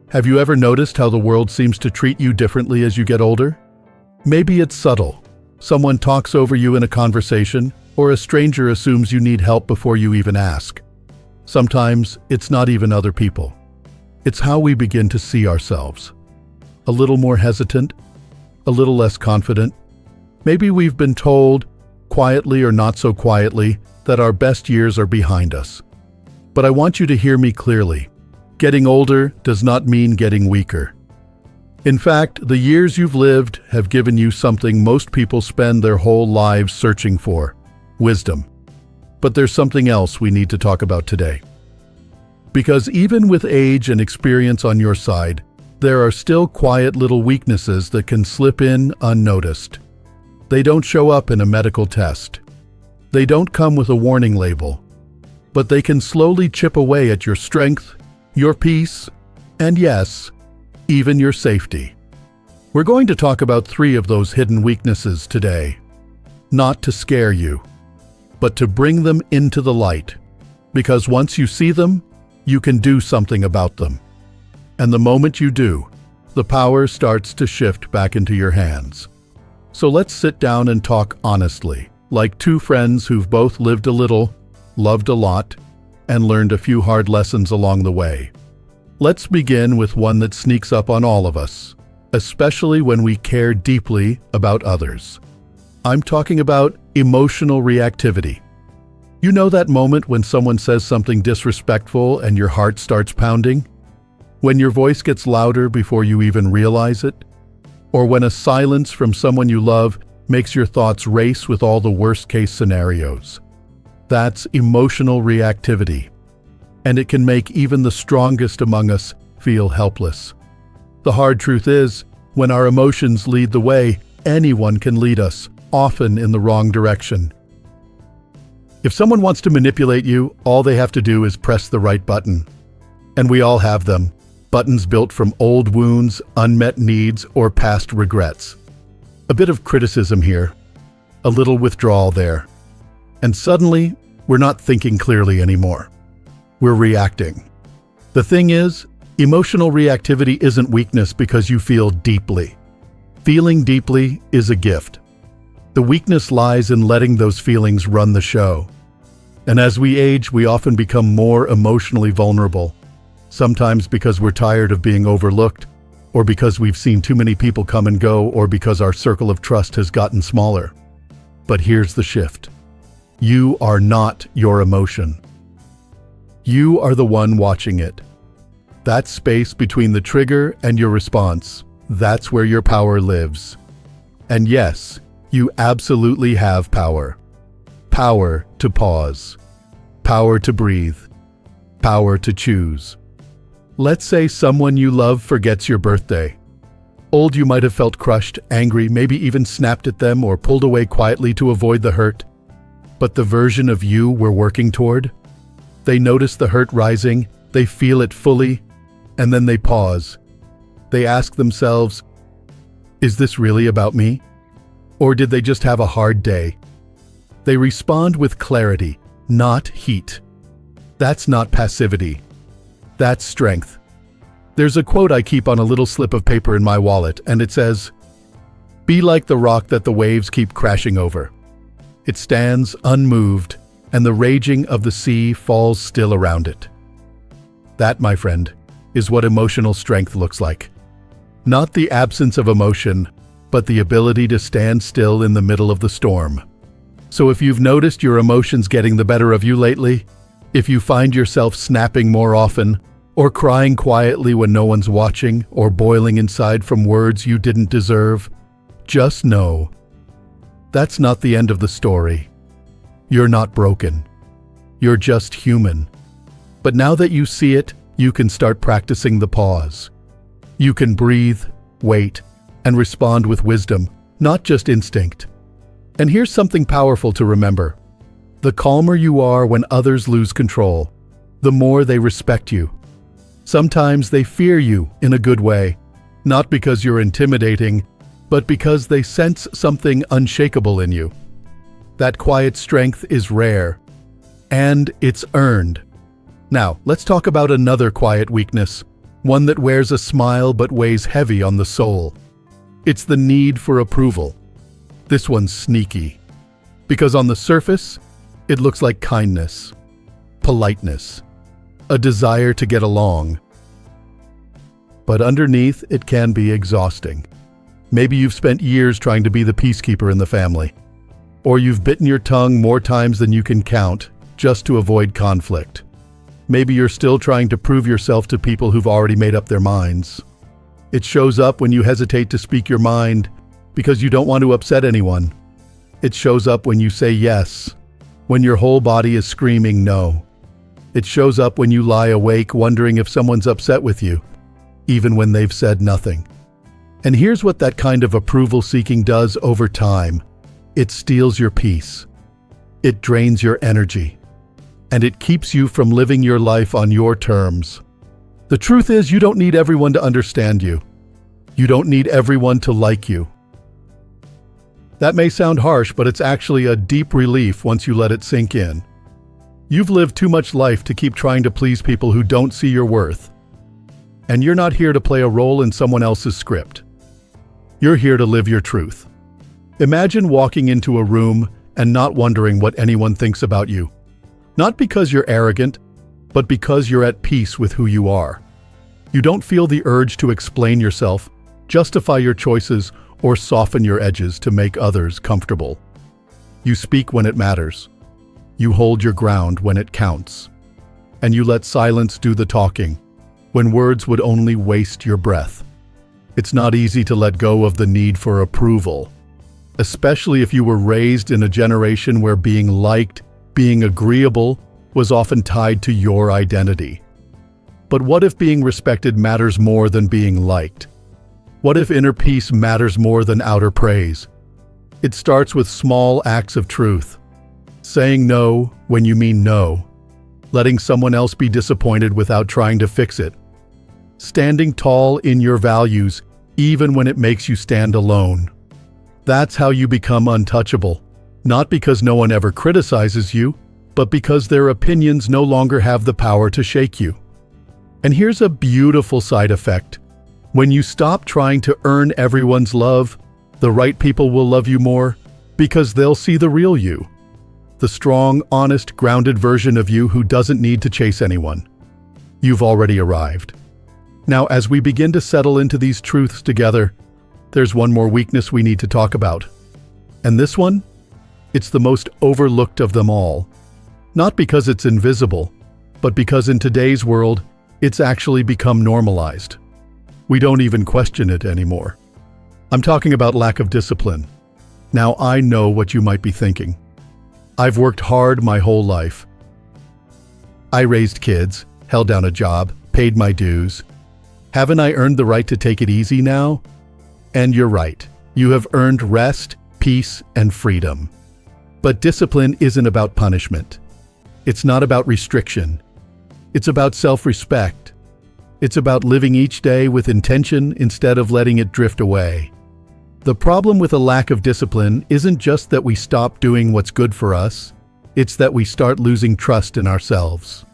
Have you ever noticed how the world seems to treat you differently as you get older? Maybe it's subtle. Someone talks over you in a conversation, or a stranger assumes you need help before you even ask. Sometimes it's not even other people. It's how we begin to see ourselves. A little more hesitant, a little less confident. Maybe we've been told, quietly or not so quietly, that our best years are behind us. But I want you to hear me clearly. Getting older does not mean getting weaker. In fact, the years you've lived have given you something most people spend their whole lives searching for: wisdom. But there's something else we need to talk about today. Because even with age and experience on your side, there are still quiet little weaknesses that can slip in unnoticed. They don't show up in a medical test. They don't come with a warning label. But they can slowly chip away at your strength, your peace, and yes, even your safety. We're going to talk about 3 of those hidden weaknesses today. Not to scare you, but to bring them into the light. Because once you see them, you can do something about them. And the moment you do, the power starts to shift back into your hands. So let's sit down and talk honestly, like 2 friends who've both lived a little, loved a lot, and learned a few hard lessons along the way. Let's begin with one that sneaks up on all of us, especially when we care deeply about others. I'm talking about emotional reactivity. You know that moment when someone says something disrespectful and your heart starts pounding? When your voice gets louder before you even realize it? Or when a silence from someone you love makes your thoughts race with all the worst-case scenarios? That's emotional reactivity, and it can make even the strongest among us feel helpless. The hard truth is, when our emotions lead the way, anyone can lead us, often in the wrong direction. If someone wants to manipulate you, all they have to do is press the right button. And we all have them, buttons built from old wounds, unmet needs, or past regrets. A bit of criticism here, a little withdrawal there. And suddenly, we're not thinking clearly anymore. We're reacting. The thing is, emotional reactivity isn't weakness because you feel deeply. Feeling deeply is a gift. The weakness lies in letting those feelings run the show. And as we age, we often become more emotionally vulnerable. Sometimes because we're tired of being overlooked, or because we've seen too many people come and go, or because our circle of trust has gotten smaller. But here's the shift. You are not your emotion. You are the one watching it. That space between the trigger and your response, that's where your power lives. And yes, you absolutely have power. Power to pause. Power to breathe. Power to choose. Let's say someone you love forgets your birthday. Old, you might have felt crushed, angry, maybe even snapped at them or pulled away quietly to avoid the hurt. But the version of you we're working toward? They notice the hurt rising, they feel it fully, and then they pause. They ask themselves, is this really about me? Or did they just have a hard day? They respond with clarity, not heat. That's not passivity. That's strength. There's a quote I keep on a little slip of paper in my wallet, and it says, "Be like the rock that the waves keep crashing over. It stands unmoved, and the raging of the sea falls still around it." That, my friend, is what emotional strength looks like. Not the absence of emotion, but the ability to stand still in the middle of the storm. So if you've noticed your emotions getting the better of you lately, if you find yourself snapping more often, or crying quietly when no one's watching, or boiling inside from words you didn't deserve, just know, that's not the end of the story. You're not broken. You're just human. But now that you see it, you can start practicing the pause. You can breathe, wait, and respond with wisdom, not just instinct. And here's something powerful to remember. The calmer you are when others lose control, the more they respect you. Sometimes they fear you in a good way, not because you're intimidating, but because they sense something unshakable in you. That quiet strength is rare, and it's earned. Now, let's talk about another quiet weakness, one that wears a smile but weighs heavy on the soul. It's the need for approval. This one's sneaky, because on the surface, it looks like kindness, politeness, a desire to get along. But underneath, it can be exhausting. Maybe you've spent years trying to be the peacekeeper in the family, or you've bitten your tongue more times than you can count just to avoid conflict. Maybe you're still trying to prove yourself to people who've already made up their minds. It shows up when you hesitate to speak your mind because you don't want to upset anyone. It shows up when you say yes, when your whole body is screaming no. It shows up when you lie awake wondering if someone's upset with you, even when they've said nothing. And here's what that kind of approval seeking does over time. It steals your peace. It drains your energy. And it keeps you from living your life on your terms. The truth is, you don't need everyone to understand you. You don't need everyone to like you. That may sound harsh, but it's actually a deep relief once you let it sink in. You've lived too much life to keep trying to please people who don't see your worth. And you're not here to play a role in someone else's script. You're here to live your truth. Imagine walking into a room and not wondering what anyone thinks about you. Not because you're arrogant, but because you're at peace with who you are. You don't feel the urge to explain yourself, justify your choices, or soften your edges to make others comfortable. You speak when it matters. You hold your ground when it counts. And you let silence do the talking, when words would only waste your breath. It's not easy to let go of the need for approval, especially if you were raised in a generation where being liked, being agreeable, was often tied to your identity. But what if being respected matters more than being liked? What if inner peace matters more than outer praise? It starts with small acts of truth. Saying no when you mean no. Letting someone else be disappointed without trying to fix it. Standing tall in your values, even when it makes you stand alone. That's how you become untouchable. Not because no one ever criticizes you, but because their opinions no longer have the power to shake you. And here's a beautiful side effect. When you stop trying to earn everyone's love, the right people will love you more because they'll see the real you. The strong, honest, grounded version of you who doesn't need to chase anyone. You've already arrived. Now, as we begin to settle into these truths together, there's one more weakness we need to talk about. And this one? It's the most overlooked of them all. Not because it's invisible, but because in today's world, it's actually become normalized. We don't even question it anymore. I'm talking about lack of discipline. Now, I know what you might be thinking. I've worked hard my whole life. I raised kids, held down a job, paid my dues. Haven't I earned the right to take it easy now? And you're right. You have earned rest, peace, and freedom. But discipline isn't about punishment. It's not about restriction. It's about self-respect. It's about living each day with intention instead of letting it drift away. The problem with a lack of discipline isn't just that we stop doing what's good for us, it's that we start losing trust in ourselves.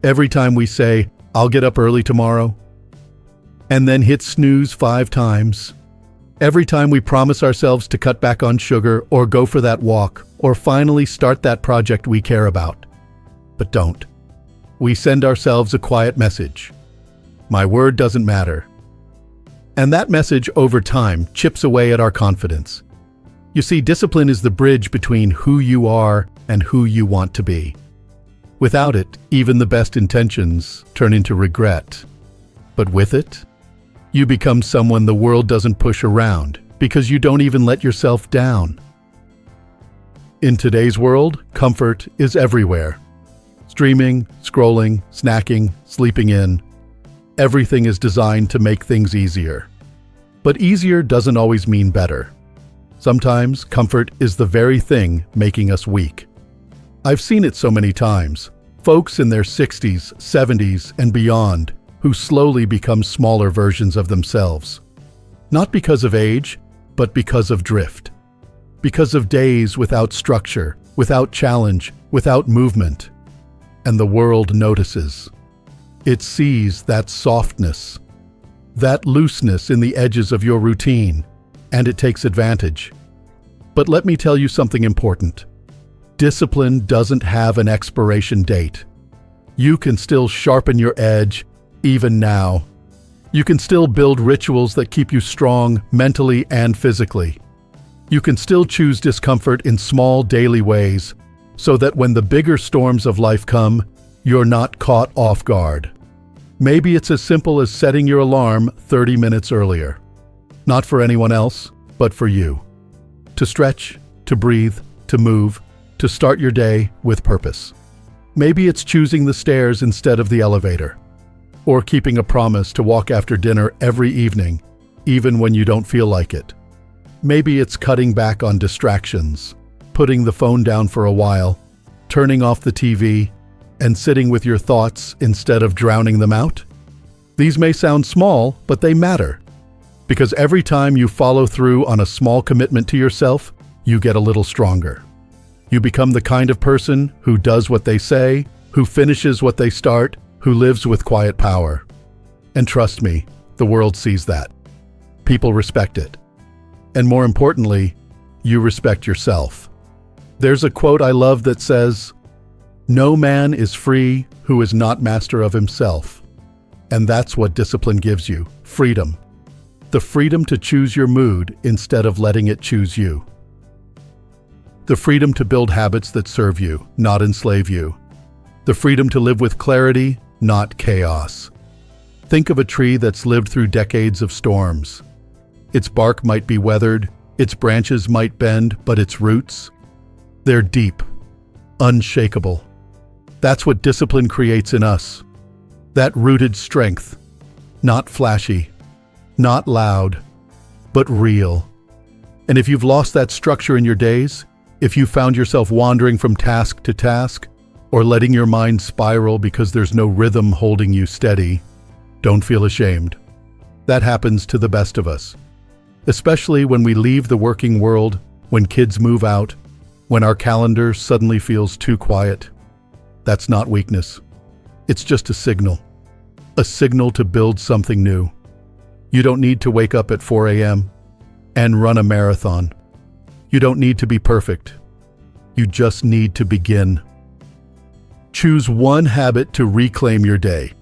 Every time we say, "I'll get up early tomorrow," and then hit snooze 5 times. Every time we promise ourselves to cut back on sugar or go for that walk or finally start that project we care about, but don't. We send ourselves a quiet message. My word doesn't matter. And that message over time chips away at our confidence. You see, discipline is the bridge between who you are and who you want to be. Without it, even the best intentions turn into regret. But with it, you become someone the world doesn't push around because you don't even let yourself down. In today's world, comfort is everywhere. Streaming, scrolling, snacking, sleeping in. Everything is designed to make things easier. But easier doesn't always mean better. Sometimes comfort is the very thing making us weak. I've seen it so many times. Folks in their 60s, 70s, and beyond who slowly become smaller versions of themselves. Not because of age, but because of drift. Because of days without structure, without challenge, without movement. And the world notices. It sees that softness, that looseness in the edges of your routine, and it takes advantage. But let me tell you something important. Discipline doesn't have an expiration date. You can still sharpen your edge, even now. You can still build rituals that keep you strong mentally and physically. You can still choose discomfort in small daily ways, so that when the bigger storms of life come, you're not caught off guard. Maybe it's as simple as setting your alarm 30 minutes earlier. Not for anyone else, but for you. To stretch, to breathe, to move, to start your day with purpose. Maybe it's choosing the stairs instead of the elevator, or keeping a promise to walk after dinner every evening, even when you don't feel like it. Maybe it's cutting back on distractions, putting the phone down for a while, turning off the TV, and sitting with your thoughts instead of drowning them out. These may sound small, but they matter. Because every time you follow through on a small commitment to yourself, you get a little stronger. You become the kind of person who does what they say, who finishes what they start, who lives with quiet power. And trust me, the world sees that. People respect it. And more importantly, you respect yourself. There's a quote I love that says, "No man is free who is not master of himself." And that's what discipline gives you, freedom. The freedom to choose your mood instead of letting it choose you. The freedom to build habits that serve you, not enslave you. The freedom to live with clarity, not chaos. Think of a tree that's lived through decades of storms. Its bark might be weathered, its branches might bend, but its roots, they're deep, unshakable. That's what discipline creates in us. That rooted strength, not flashy, not loud, but real. And if you've lost that structure in your days, if you found yourself wandering from task to task, or letting your mind spiral because there's no rhythm holding you steady, don't feel ashamed. That happens to the best of us. Especially when we leave the working world, when kids move out, when our calendar suddenly feels too quiet. That's not weakness. It's just a signal to build something new. You don't need to wake up at 4 a.m. and run a marathon. You don't need to be perfect. You just need to begin. Choose one habit to reclaim your day.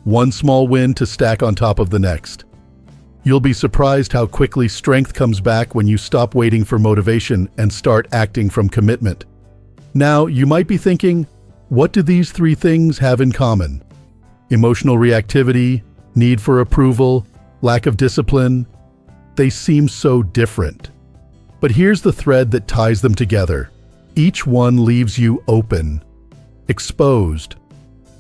One small win to stack on top of the next. You'll be surprised how quickly strength comes back when you stop waiting for motivation and start acting from commitment. Now, you might be thinking, what do these three things have in common? Emotional reactivity, need for approval, lack of discipline. They seem so different. But here's the thread that ties them together. Each one leaves you open, exposed,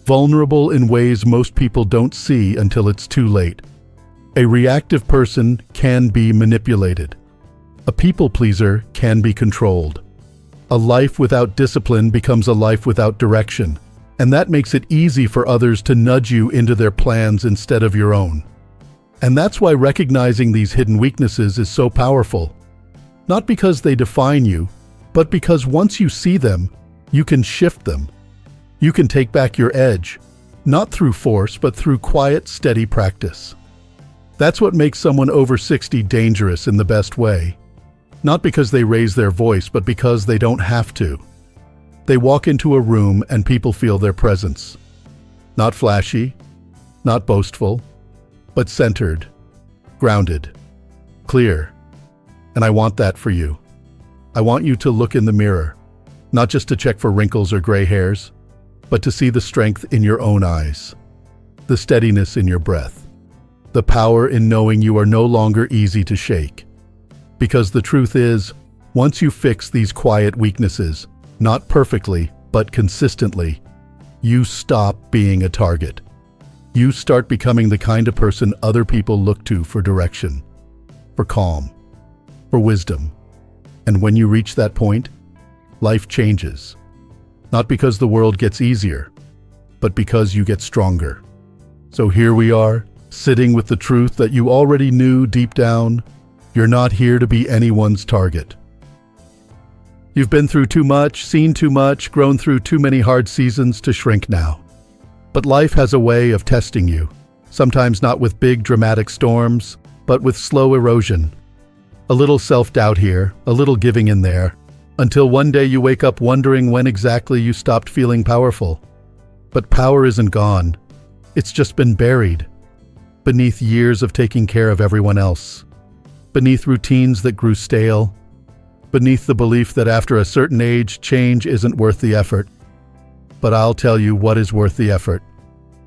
vulnerable in ways most people don't see until it's too late. A reactive person can be manipulated. A people pleaser can be controlled. A life without discipline becomes a life without direction, and that makes it easy for others to nudge you into their plans instead of your own. And that's why recognizing these hidden weaknesses is so powerful. Not because they define you, but because once you see them, you can shift them. You can take back your edge, not through force, but through quiet, steady practice. That's what makes someone over 60 dangerous in the best way. Not because they raise their voice, but because they don't have to. They walk into a room and people feel their presence. Not flashy, not boastful, but centered, grounded, clear. And I want that for you. I want you to look in the mirror, not just to check for wrinkles or gray hairs, but to see the strength in your own eyes, the steadiness in your breath, the power in knowing you are no longer easy to shake. Because the truth is, once you fix these quiet weaknesses, not perfectly, but consistently, you stop being a target. You start becoming the kind of person other people look to for direction, for calm, for wisdom. And when you reach that point, life changes. Not because the world gets easier, but because you get stronger. So here we are, sitting with the truth that you already knew deep down. You're not here to be anyone's target. You've been through too much, seen too much, grown through too many hard seasons to shrink now. But life has a way of testing you, sometimes not with big dramatic storms, but with slow erosion. A little self-doubt here, a little giving in there, until one day you wake up wondering when exactly you stopped feeling powerful. But power isn't gone. It's just been buried, beneath years of taking care of everyone else, beneath routines that grew stale, beneath the belief that after a certain age, change isn't worth the effort. But I'll tell you what is worth the effort.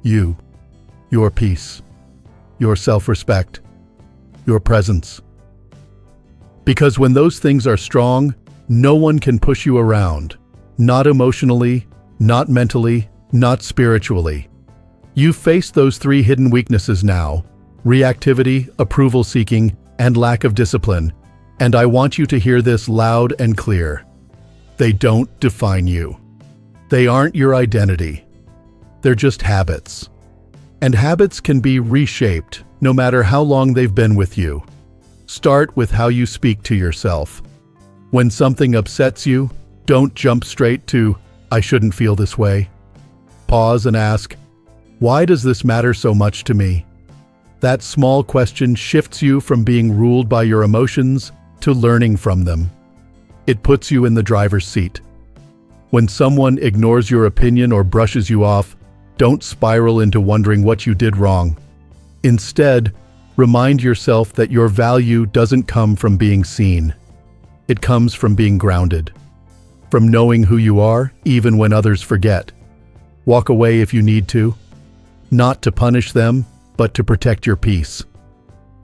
You, your peace, your self-respect, your presence. Because when those things are strong, no one can push you around. Not emotionally, not mentally, not spiritually. You've faced those three hidden weaknesses now: reactivity, approval-seeking, and lack of discipline. And I want you to hear this loud and clear. They don't define you. They aren't your identity. They're just habits. And habits can be reshaped, no matter how long they've been with you. Start with how you speak to yourself. When something upsets you, don't jump straight to, "I shouldn't feel this way." Pause and ask, "Why does this matter so much to me?" That small question shifts you from being ruled by your emotions to learning from them. It puts you in the driver's seat. When someone ignores your opinion or brushes you off, don't spiral into wondering what you did wrong. Instead, remind yourself that your value doesn't come from being seen. It comes from being grounded, from knowing who you are even when others forget. Walk away if you need to, not to punish them, but to protect your peace.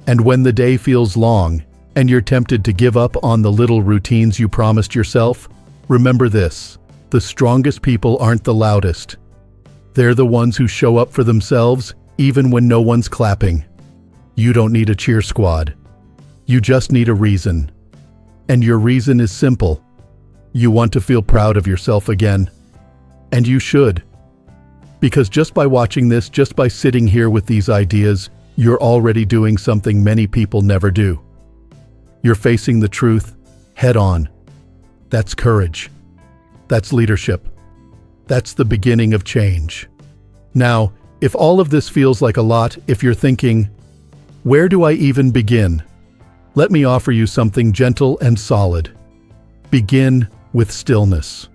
And when the day feels long and you're tempted to give up on the little routines you promised yourself, remember this: the strongest people aren't the loudest. They're the ones who show up for themselves even when no one's clapping. You don't need a cheer squad. You just need a reason. And your reason is simple. You want to feel proud of yourself again. And you should. Because just by watching this, just by sitting here with these ideas, you're already doing something many people never do. You're facing the truth head on. That's courage. That's leadership. That's the beginning of change. Now, if all of this feels like a lot, if you're thinking, "Where do I even begin?" Let me offer you something gentle and solid. Begin with stillness.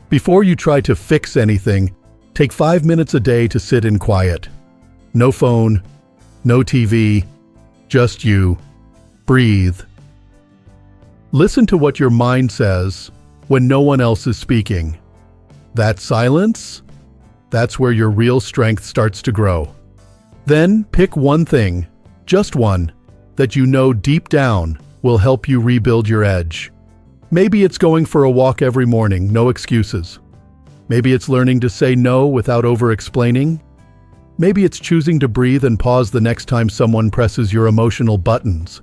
Before you try to fix anything, take 5 minutes a day to sit in quiet. No phone, no TV, just you. Breathe. Listen to what your mind says when no one else is speaking. That silence? That's where your real strength starts to grow. Then pick one thing, just one, that you know deep down will help you rebuild your edge. Maybe it's going for a walk every morning, no excuses. Maybe it's learning to say no without over-explaining. Maybe it's choosing to breathe and pause the next time someone presses your emotional buttons.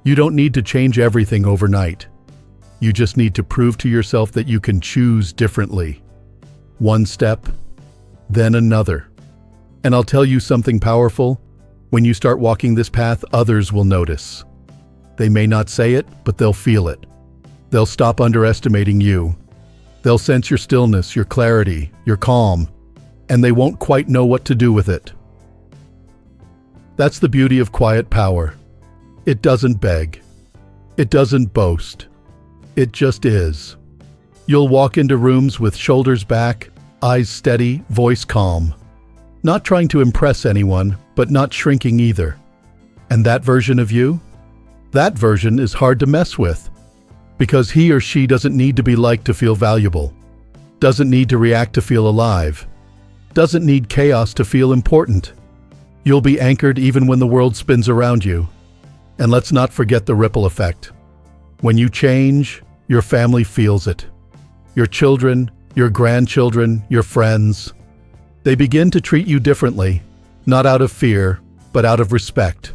You don't need to change everything overnight. You just need to prove to yourself that you can choose differently. One step, then another. And I'll tell you something powerful. When you start walking this path, others will notice. They may not say it, but they'll feel it. They'll stop underestimating you. They'll sense your stillness, your clarity, your calm, and they won't quite know what to do with it. That's the beauty of quiet power. It doesn't beg. It doesn't boast. It just is. You'll walk into rooms with shoulders back, eyes steady, voice calm. Not trying to impress anyone, but not shrinking either. And that version of you? That version is hard to mess with. Because he or she doesn't need to be liked to feel valuable. Doesn't need to react to feel alive. Doesn't need chaos to feel important. You'll be anchored even when the world spins around you. And let's not forget the ripple effect. When you change, your family feels it. Your children, your grandchildren, your friends. They begin to treat you differently, not out of fear, but out of respect.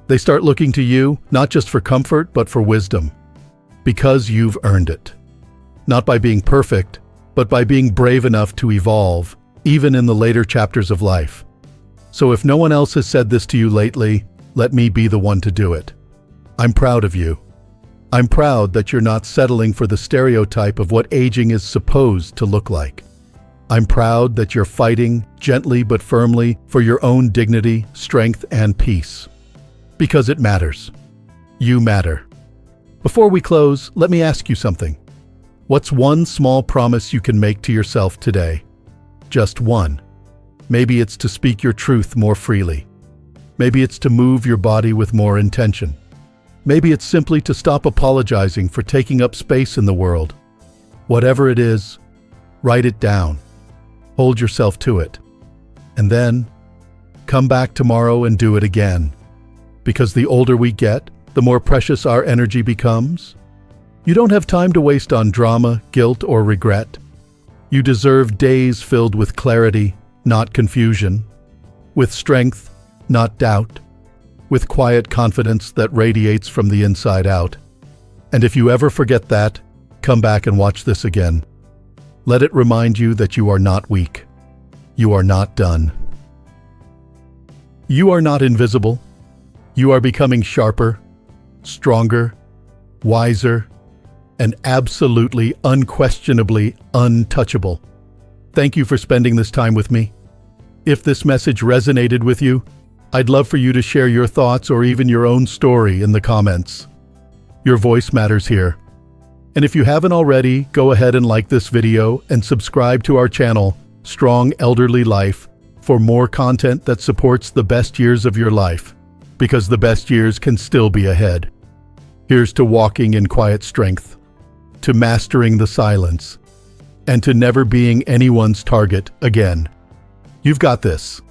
They start looking to you, not just for comfort, but for wisdom. Because you've earned it. Not by being perfect, but by being brave enough to evolve, even in the later chapters of life. So if no one else has said this to you lately, let me be the one to do it. I'm proud of you. I'm proud that you're not settling for the stereotype of what aging is supposed to look like. I'm proud that you're fighting, gently but firmly, for your own dignity, strength, and peace. Because it matters. You matter. Before we close, let me ask you something. What's one small promise you can make to yourself today? Just one. Maybe it's to speak your truth more freely. Maybe it's to move your body with more intention. Maybe it's simply to stop apologizing for taking up space in the world. Whatever it is, write it down. Hold yourself to it. And then, come back tomorrow and do it again. Because the older we get, the more precious our energy becomes. You don't have time to waste on drama, guilt, or regret. You deserve days filled with clarity, not confusion. With strength, not doubt. With quiet confidence that radiates from the inside out. And if you ever forget that, come back and watch this again. Let it remind you that you are not weak. You are not done. You are not invisible. You are becoming sharper, stronger, wiser, and absolutely, unquestionably untouchable. Thank you for spending this time with me. If this message resonated with you, I'd love for you to share your thoughts or even your own story in the comments. Your voice matters here. And if you haven't already, go ahead and like this video and subscribe to our channel, Strong Elderly Life, for more content that supports the best years of your life, because the best years can still be ahead. Here's to walking in quiet strength, to mastering the silence, and to never being anyone's target again. You've got this.